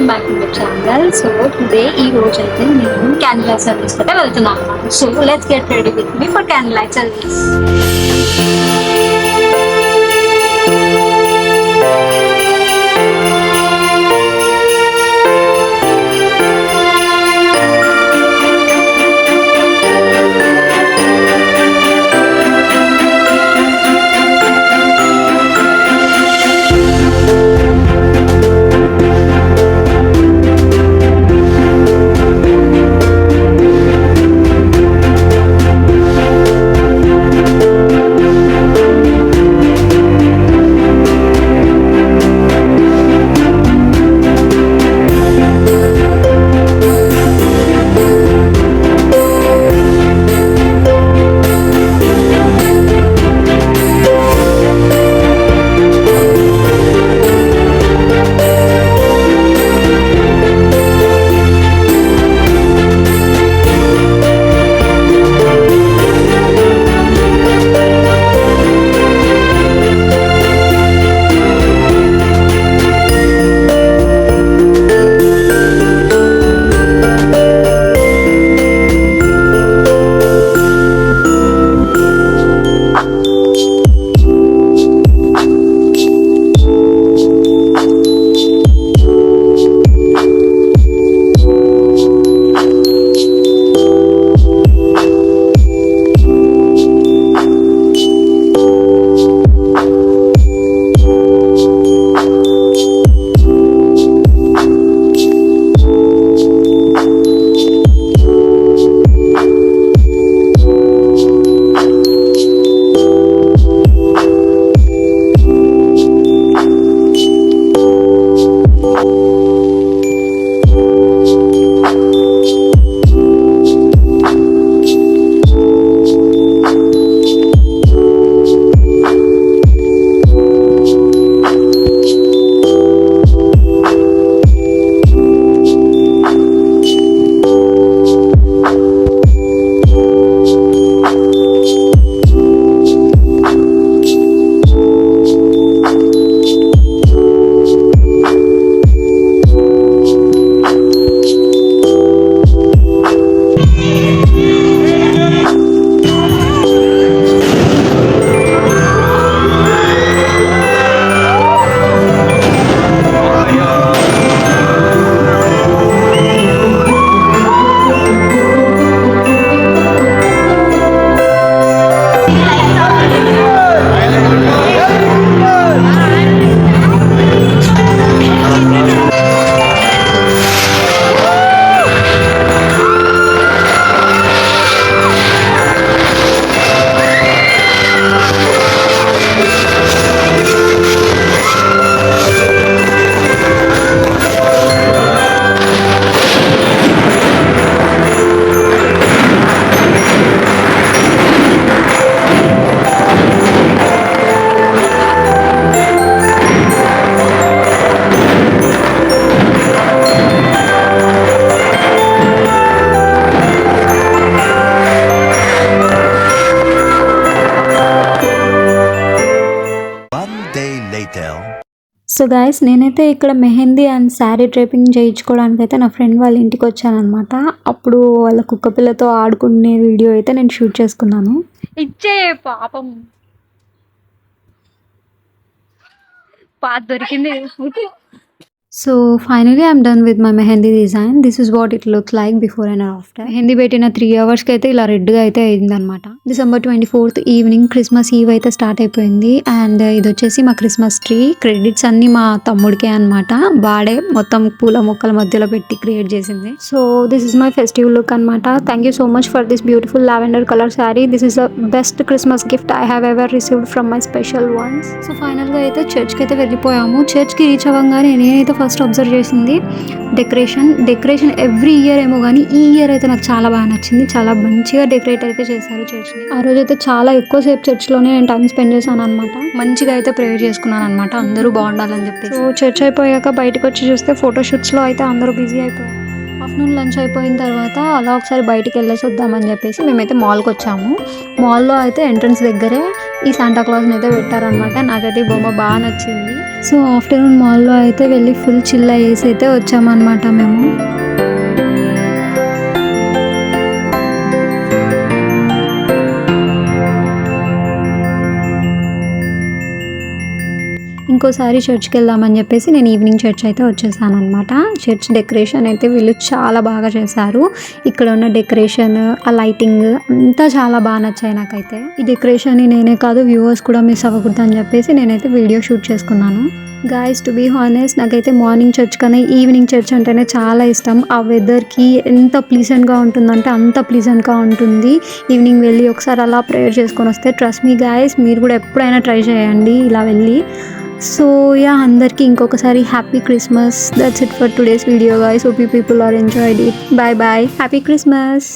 Welcome back to the channel. So today ఈ రోజు అయితే నేను క్యాండిల్ లైట్ సర్వీస్ అయితే వెళ్తున్నాను. So let's get ready with me for candle light service. So guys, నేనైతే ఇక్కడ మెహందీ అండ్ శారీ డ్రైపింగ్ చేయించుకోవడానికి అయితే నా ఫ్రెండ్ వాళ్ళ ఇంటికి వచ్చానమాట. అప్పుడు వాళ్ళ కుక్క పిల్లతో ఆడుకునే వీడియో అయితే నేను షూట్ చేసుకున్నాను. ఇచ్చే పాపం పాత దొరికింది. So finally I'm done with my mehndi design. This is what it looks like before and after. Mehndi పెట్టిన 3 అవర్స్కి అయితే ఇలా రెడ్గా అయితే అయిందనమాట. December 24th ఈవినింగ్ క్రిస్మస్ ఈవ్ అయితే స్టార్ట్ అయిపోయింది. అండ్ ఇది వచ్చేసి మా క్రిస్మస్ ట్రీ. క్రెడిట్స్ అన్ని మా తమ్ముడికే అనమాట. వాడే మొత్తం పూల మొక్కల మధ్యలో పెట్టి క్రియేట్ చేసింది. So this is my festive look అనమాట. Thank you so much for this beautiful lavender colour sari. This is the best Christmas gift I have ever received from my special ones. So ఫైనల్గా అయితే చర్చ్కి అయితే వెళ్ళిపోయాము. చర్చ్కి reach అవ్వగానే నేనైతే first observe చేసింది డెకరేషన్ ఎవ్రీ ఇయర్ ఏమో కానీ ఈ ఇయర్ అయితే నాకు చాలా బాగా నచ్చింది. చాలా మంచిగా డెకరేట్ అయితే చేశారు చర్చ్ని. ఆ రోజు అయితే చాలా ఎక్కువసేపు చర్చ్లోనే నేను టైం స్పెండ్ చేశాను అనమాట. మంచిగా అయితే ప్రేయర్ చేసుకున్నాను అనమాట, అందరూ బాగుండాలని చెప్పి. సో చర్చ్ అయిపోయాక బయటకు వచ్చి చూస్తే ఫోటోషూట్స్లో అయితే అందరూ బిజీ అయిపోయారు. ఆఫ్టర్నూన్ లంచ్ అయిపోయిన తర్వాత అలా ఒకసారి బయటికి వెళ్ళేసి వద్దామని చెప్పేసి మేమైతే మాల్కి వచ్చాము. మాల్లో అయితే ఎంట్రన్స్ దగ్గరే ఈ శాంటా క్లాస్ని అయితే పెట్టారనమాట. నాకైతే ఈ బొమ్మ బాగా నచ్చింది. సో ఆఫ్టర్నూన్ మాల్లో అయితే వెళ్ళి ఫుల్ చిల్ అయ్యేసి అయితే వచ్చామన్నమాట మేము. ఇంకోసారి చర్చ్కి వెళ్దామని చెప్పేసి నేను ఈవినింగ్ చర్చ్ అయితే వచ్చేసాను అనమాట. చర్చ్ డెకరేషన్ అయితే వీళ్ళు చాలా బాగా చేశారు. ఇక్కడ ఉన్న డెకరేషన్, ఆ లైటింగ్ అంతా చాలా బాగా నచ్చాయి నాకైతే. ఈ డెకరేషన్ని నేనే కాదు వ్యూవర్స్ కూడా మిస్ అవ్వకూడదు అని చెప్పేసి నేనైతే వీడియో షూట్ చేసుకున్నాను. గాయస్, టు బీ హానెస్ట్ నాకైతే మార్నింగ్ చర్చ్ కన్నా ఈవినింగ్ చర్చ్ అంటేనే చాలా ఇష్టం. ఆ వెదర్కి ఎంత ప్లీజెంట్గా ఉంటుందంటే అంత ప్లీజెంట్గా ఉంటుంది. ఈవినింగ్ వెళ్ళి ఒకసారి అలా ప్రేయర్ చేసుకొని వస్తే ట్రస్ట్ మీ గాయస్, మీరు కూడా ఎప్పుడైనా ట్రై చేయండి ఇలా వెళ్ళి. సో యా, అందరికీ ఇంకొకసారి happy Christmas. That's it for today's video guys. Hope you people are enjoyed it. Bye bye, happy Christmas.